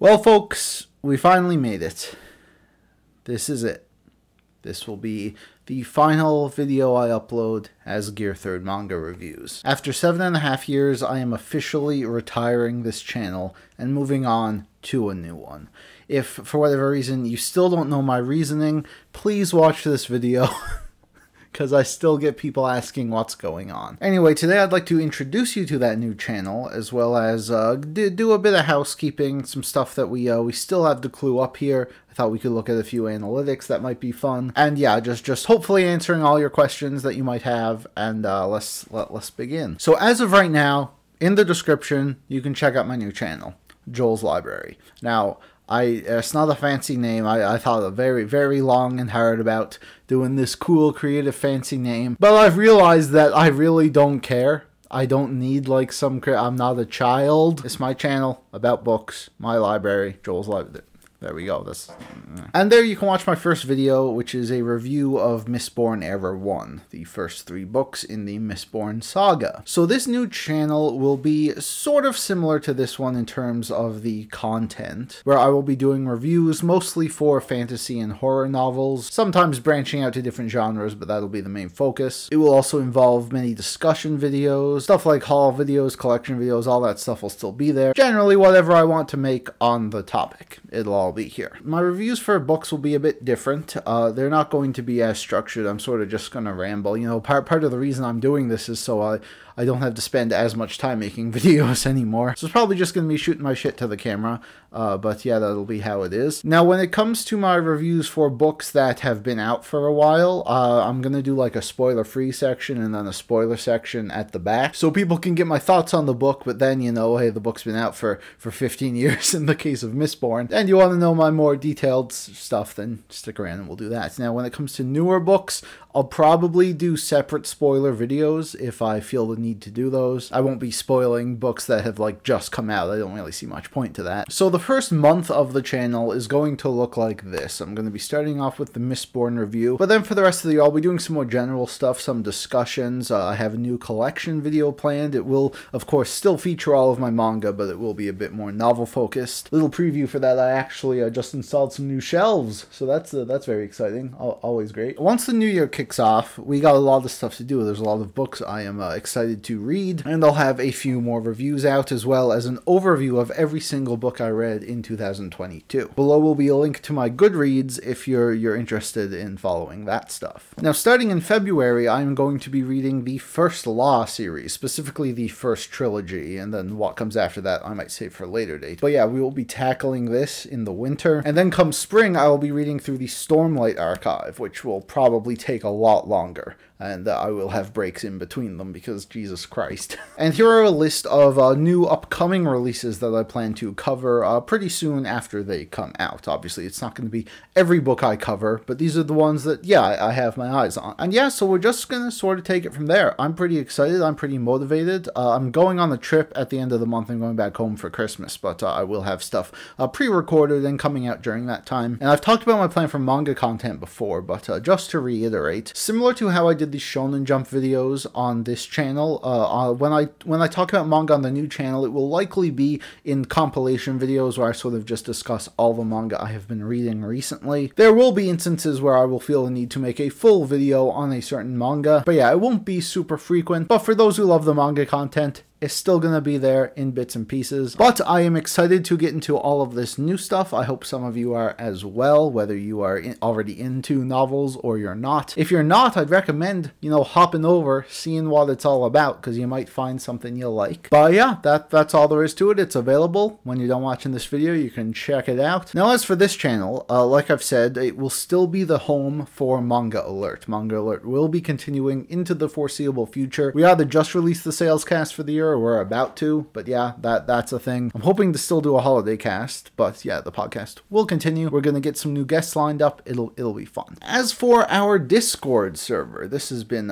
Well, folks, we finally made it. This is it. This will be the final video I upload as Gear 3rd Manga Reviews. After 7.5 years, I am officially retiring this channel and moving on to a new one. If, for whatever reason, you still don't know my reasoning, please watch this video. Because I still get people asking what's going on. Anyway, today I'd like to introduce you to that new channel, as well as do a bit of housekeeping, some stuff that we still have to clue up here. I thought we could look at a few analytics that might be fun. And yeah, just hopefully answering all your questions that you might have, and let's begin. So as of right now, in the description, you can check out my new channel, Joel's Library. Now, it's not a fancy name. I thought very long and hard about doing this cool, creative, fancy name. But I've realized that I really don't care. I don't need like I'm not a child. It's my channel about books, my library, Joel's Library. There we go. And there you can watch my first video, which is a review of Mistborn Era 1, the first 3 books in the Mistborn saga. So this new channel will be sort of similar to this one in terms of the content, where I will be doing reviews mostly for fantasy and horror novels, sometimes branching out to different genres, but that'll be the main focus. It will also involve many discussion videos, stuff like haul videos, collection videos, all that stuff will still be there. Generally, whatever I want to make on the topic, it'll all be here. My reviews for books will be a bit different. They're not going to be as structured. I'm sort of just going to ramble. You know, part of the reason I'm doing this is so I don't have to spend as much time making videos anymore. So it's probably just going to be shooting my shit to the camera. But yeah, that'll be how it is. Now, when it comes to my reviews for books that have been out for a while, I'm going to do like a spoiler-free section and then a spoiler section at the back. So people can get my thoughts on the book, but then, you know, hey, the book's been out for 15 years in the case of Mistborn. And you want to know my more detailed stuff, then stick around and we'll do that. Now, when it comes to newer books, I'll probably do separate spoiler videos if I feel the need to do those. I won't be spoiling books that have like just come out. I don't really see much point to that. So the first month of the channel is going to look like this. I'm going to be starting off with the Mistborn review, but then for the rest of the year, I'll be doing some more general stuff, some discussions. I have a new collection video planned. It will, of course, still feature all of my manga, but it will be a bit more novel focused. Little preview for that, I actually just installed some new shelves, so that's very exciting. Always great. Once the new year kicks off, we got a lot of stuff to do. There's a lot of books I am excited to read, and I'll have a few more reviews out, as well as an overview of every single book I read in 2022. Below will be a link to my Goodreads if you're interested in following that stuff. Now, starting in February, I'm going to be reading the First Law series, specifically the first trilogy, and then what comes after that I might save for a later date. But yeah, we will be tackling this in the winter, and then come spring, I will be reading through the Stormlight archive, which will probably take a lot longer. And I will have breaks in between them because Jesus Christ. And here are a list of new upcoming releases that I plan to cover pretty soon after they come out. Obviously, it's not going to be every book I cover, but these are the ones that, yeah, I have my eyes on. And yeah, so we're just going to sort of take it from there. I'm pretty excited. I'm pretty motivated. I'm going on a trip at the end of the month. I'm going back home for Christmas, but I will have stuff pre-recorded and coming out during that time. And I've talked about my plan for manga content before, but just to reiterate, similar to how I did the Shonen Jump videos on this channel, when I talk about manga on the new channel, it will likely be in compilation videos where I sort of just discuss all the manga I have been reading recently. There will be instances where I will feel the need to make a full video on a certain manga, but yeah, it won't be super frequent. But for those who love the manga content, it's still going to be there in bits and pieces. But I am excited to get into all of this new stuff. I hope some of you are as well, whether you are already into novels or you're not. If you're not, I'd recommend, you know, hopping over, seeing what it's all about, because you might find something you'll like. But yeah, that's all there is to it. It's available. When you're done watching this video, you can check it out. Now, as for this channel, like I've said, it will still be the home for Manga Alert. Manga Alert will be continuing into the foreseeable future. We either just released the sales cast for the year, or we're about to, but yeah, that's a thing. I'm hoping to still do a holiday cast, but yeah, the podcast will continue. We're gonna get some new guests lined up. It'll be fun. As for our Discord server, this has been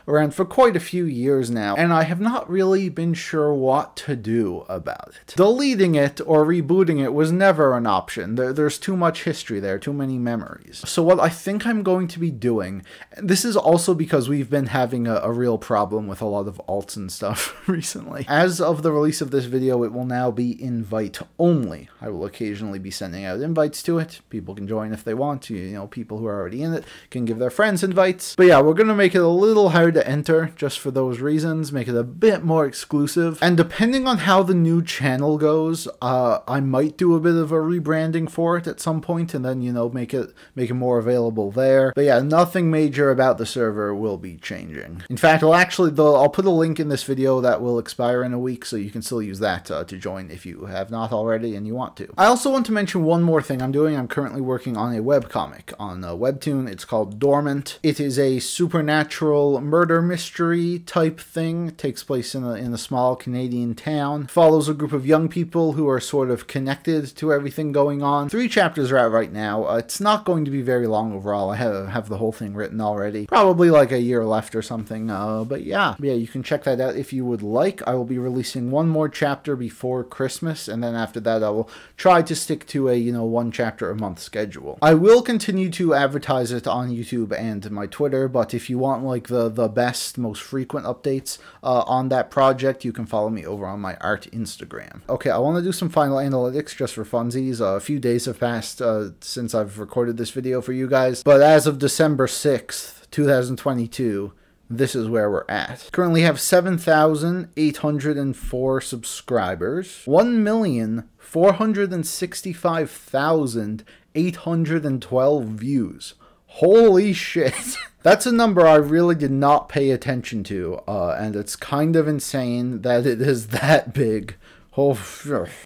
around for quite a few years now, and I have not really been sure what to do about it. Deleting it or rebooting it was never an option. There's too much history there, too many memories. So what I think I'm going to be doing, this is also because we've been having a real problem with a lot of alts and stuff recently. As of the release of this video, it will now be invite only. I will occasionally be sending out invites to it. People can join if they want to. You know, people who are already in it can give their friends invites. But yeah, we're going to make it a little hard to enter just for those reasons, make it a bit more exclusive. And depending on how the new channel goes, I might do a bit of a rebranding for it at some point and then, you know, make it more available there. But yeah, nothing major about the server will be changing. In fact, I'll put a link in this video that will expire in a week, so you can still use that to join if you have not already and you want to. I also want to mention one more thing I'm doing. I'm currently working on a webcomic on Webtoon. It's called Dormant. It is a supernatural murder mystery type thing. It takes place in a small Canadian town. Follows a group of young people who are sort of connected to everything going on. 3 chapters are out right now. It's not going to be very long overall. I have the whole thing written already. Probably like a year left or something. But yeah, you can check that out if you would like. I will be releasing one more chapter before Christmas, and then after that I will try to stick to a, 1 chapter a month schedule. I will continue to advertise it on YouTube and my Twitter, but if you want like the best, most frequent updates on that project, you can follow me over on my art Instagram. Okay, I want to do some final analytics just for funsies. A few days have passed since I've recorded this video for you guys, but as of December 6th, 2022, this is where we're at. Currently have 7,804 subscribers, 1,465,812 views. Holy shit. That's a number I really did not pay attention to, and it's kind of insane that it is that big. Oh,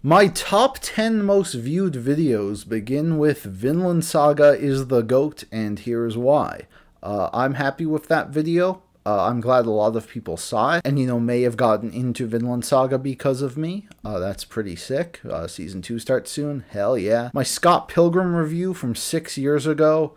my top 10 most viewed videos begin with Vinland Saga is the GOAT, and here's why. I'm happy with that video. I'm glad a lot of people saw it and, may have gotten into Vinland Saga because of me. That's pretty sick. Season 2 starts soon. Hell yeah. My Scott Pilgrim review from 6 years ago.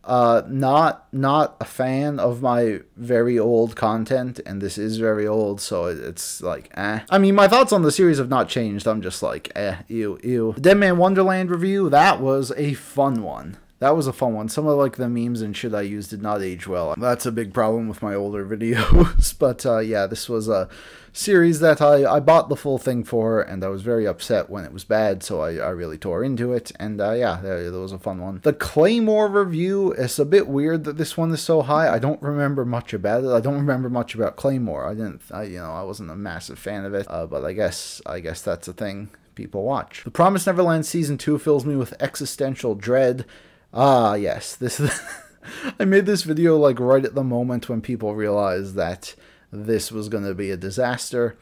Not a fan of my very old content, and this is very old, so it's like, eh. I mean, my thoughts on the series have not changed. I'm just like, ew. The Dead Man Wonderland review, that was a fun one. That was a fun one. Some of like the memes and shit I used did not age well. That's a big problem with my older videos. But yeah, this was a series that I bought the full thing for, and I was very upset when it was bad, so I really tore into it. And yeah, that was a fun one. The Claymore review, it's a bit weird that this one is so high. I don't remember much about it. I don't remember much about Claymore. I wasn't a massive fan of it, but I guess that's a thing people watch. The Promised Neverland Season 2 fills me with existential dread. Ah, yes, this is I made this video like right at the moment when people realized that this was going to be a disaster.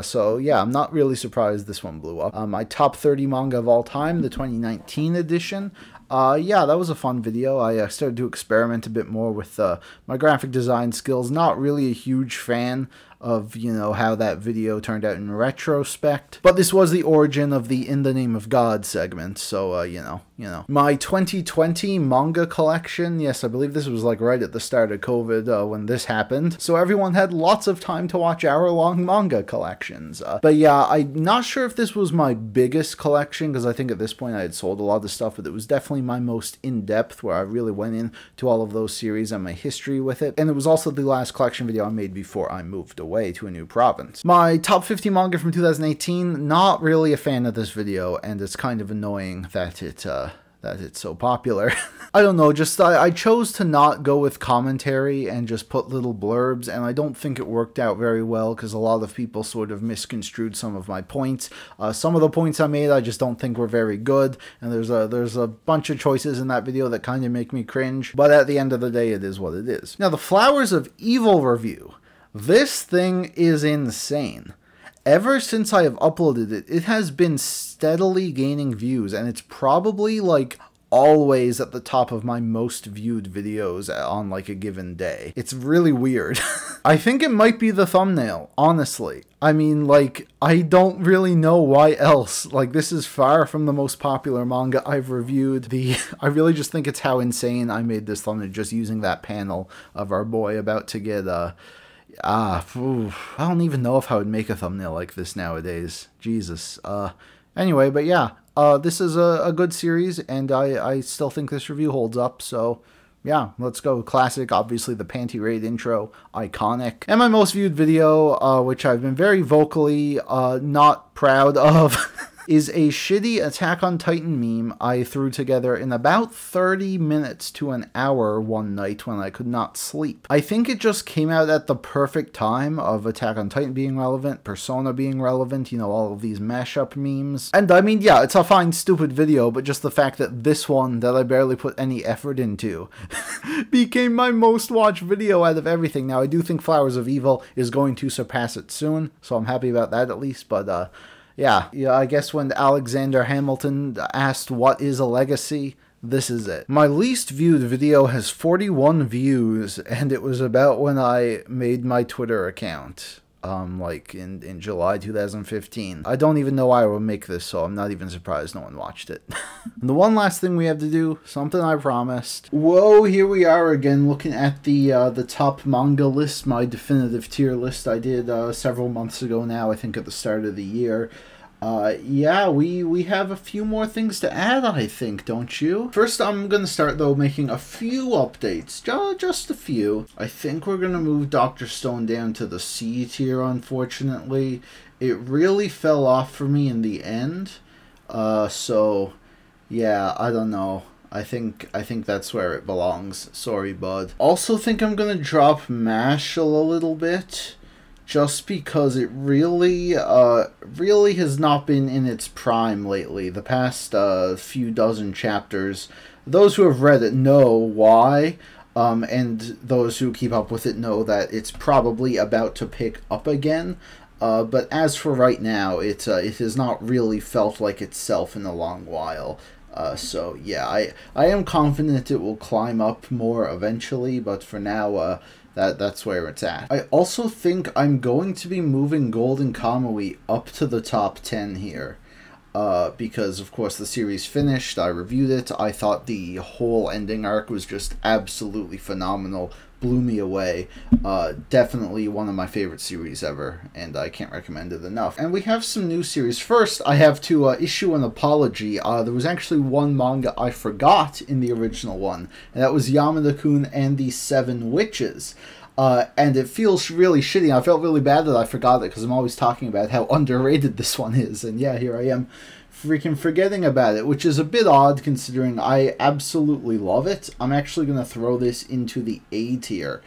So yeah, I'm not really surprised this one blew up. My top 30 manga of all time, the 2019 edition. Yeah, that was a fun video. I started to experiment a bit more with my graphic design skills. Not really a huge fan of, how that video turned out in retrospect. But this was the origin of the In the Name of God segment, so, My 2020 manga collection, yes, I believe this was like right at the start of COVID when this happened. So everyone had lots of time to watch hour-long manga collections. But yeah, I'm not sure if this was my biggest collection, because I think at this point I had sold a lot of stuff, but it was definitely my most in-depth, where I really went into all of those series and my history with it. And it was also the last collection video I made before I moved away to a new province. My top 50 manga from 2018, not really a fan of this video, and it's kind of annoying that it's so popular. I don't know, just I chose to not go with commentary and just put little blurbs, and I don't think it worked out very well because a lot of people sort of misconstrued some of my points. Some of the points I made I just don't think were very good, and there's a bunch of choices in that video that kind of make me cringe, but at the end of the day it is what it is. Now, the Flowers of Evil review. This thing is insane. Ever since I have uploaded it, it has been steadily gaining views, and it's probably like always at the top of my most viewed videos on like a given day. It's really weird. I think it might be the thumbnail, honestly. I mean, like, I don't really know why else. Like, this is far from the most popular manga I've reviewed. I really just think it's how insane I made this thumbnail just using that panel of our boy about to get I don't even know if I would make a thumbnail like this nowadays. Jesus. Anyway, but yeah, this is a good series, and I still think this review holds up, so yeah, let's go. Classic, obviously the Panty Raid intro, iconic. And my most viewed video, which I've been very vocally not proud of, is a shitty Attack on Titan meme I threw together in about 30 minutes to an hour one night when I could not sleep. I think it just came out at the perfect time of Attack on Titan being relevant, Persona being relevant, you know, all of these mashup memes. And I mean, yeah, it's a fine, stupid video, but just the fact that this one, that I barely put any effort into, became my most watched video out of everything. Now, I do think Flowers of Evil is going to surpass it soon, so I'm happy about that at least, but yeah, I guess when Alexander Hamilton asked what is a legacy, this is it. My least viewed video has 41 views, and it was about when I made my Twitter account, like in July 2015. I don't even know why I would make this, so I'm not even surprised no one watched it. And the one last thing we have to do, something I promised. Whoa, here we are again, looking at the top manga list, my definitive tier list I did several months ago now, I think at the start of the year. Yeah, we have a few more things to add, I think, don't you? First, I'm gonna start, though, making a few updates. Just a few. I think we're gonna move Dr. Stone down to the C tier, unfortunately. It really fell off for me in the end. So, yeah, I don't know. I think that's where it belongs. Sorry, bud. Also think I'm gonna drop MASH a little bit, just because it really has not been in its prime lately. The past few dozen chapters, those who have read it know why, and those who keep up with it know that it's probably about to pick up again. But as for right now, it has not really felt like itself in a long while. So yeah, I am confident it will climb up more eventually, but for now, that's where it's at. I also think I'm going to be moving Golden Kamui up to the top 10 here. Because, of course, the series finished, I reviewed it, I thought the whole ending arc was just absolutely phenomenal, blew me away. Definitely one of my favorite series ever, and I can't recommend it enough. And we have some new series. First, I have to issue an apology. There was actually one manga I forgot in the original one, and that was Yamada-kun and the Seven Witches. And it feels really shitty. I felt really bad that I forgot it, because I'm always talking about how underrated this one is, and yeah, here I am freaking forgetting about it, which is a bit odd considering I absolutely love it. I'm actually going to throw this into the A tier.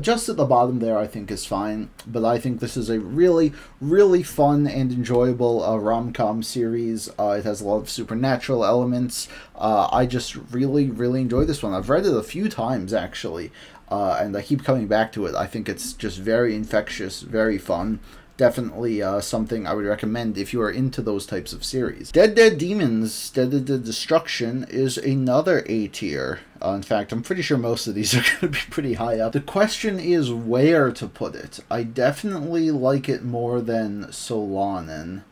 Just at the bottom there I think is fine, but I think this is a really, really fun and enjoyable rom-com series. It has a lot of supernatural elements. I just really, really enjoy this one. I've read it a few times actually, and I keep coming back to it. I think it's just very infectious, very fun. Definitely something I would recommend if you are into those types of series. Dead Demons, Dead Destruction is another A tier. In fact, I'm pretty sure most of these are going to be pretty high up. The question is where to put it. I definitely like it more than Solanin.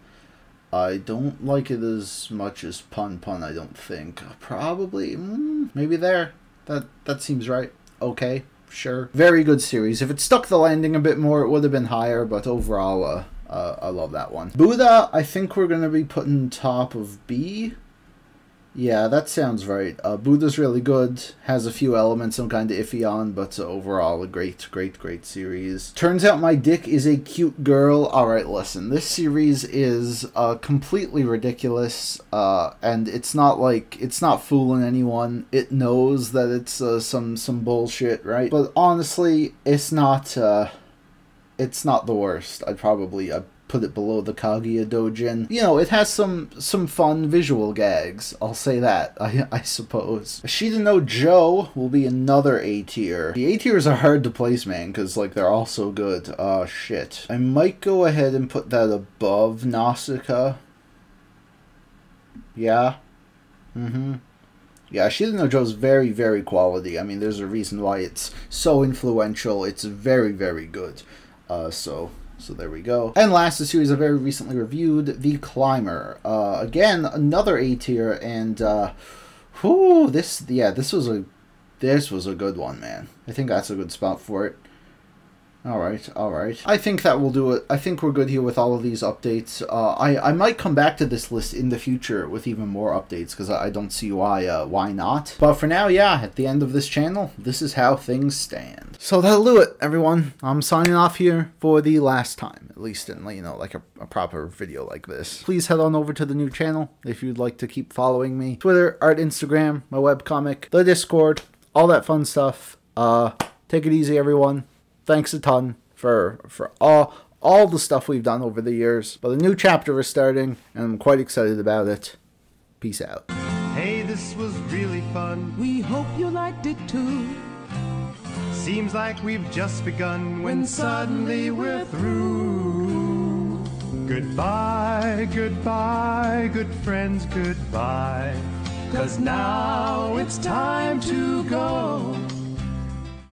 I don't like it as much as Pun Pun, I don't think. Probably, maybe there. That seems right. Okay. Sure. Very good series. If it stuck the landing a bit more, it would have been higher, but overall, I love that one. Buddha, I think we're going to be putting top of B. Yeah, that sounds right. Buddha's really good, has a few elements I'm kind of iffy on, but overall a great, great, great series. Turns out my dick is a cute girl. Alright, listen, this series is completely ridiculous, and it's not fooling anyone. It knows that it's some bullshit, right? But honestly, it's not the worst. I'd put it below the Kaguya Dojin. You know, it has some fun visual gags. I'll say that, I suppose. Ashita no Joe will be another A tier. The A tiers are hard to place, man, because, like, they're all so good. Oh, shit. I might go ahead and put that above Nausicaa. Yeah. Yeah, Ashita no Joe's very, very quality. I mean, there's a reason why it's so influential. It's very, very good. So there we go. And last, the series I very recently reviewed, The Climber. Again, another A tier, and this was a good one, man. I think that's a good spot for it. Alright. I think that will do it. I think we're good here with all of these updates. I might come back to this list in the future with even more updates, because I don't see why not. But for now, yeah, at the end of this channel, this is how things stand. So that'll do it, everyone. I'm signing off here for the last time, at least in, you know, like a proper video like this. Please head on over to the new channel if you'd like to keep following me. Twitter, art, Instagram, my webcomic, the Discord, all that fun stuff. Take it easy, everyone. Thanks a ton for all the stuff we've done over the years. But a new chapter is starting, and I'm quite excited about it. Peace out. Hey, this was really fun. We hope you liked it too. Seems like we've just begun when suddenly we're through. Goodbye, goodbye, good friends, goodbye. 'Cause now it's time to go.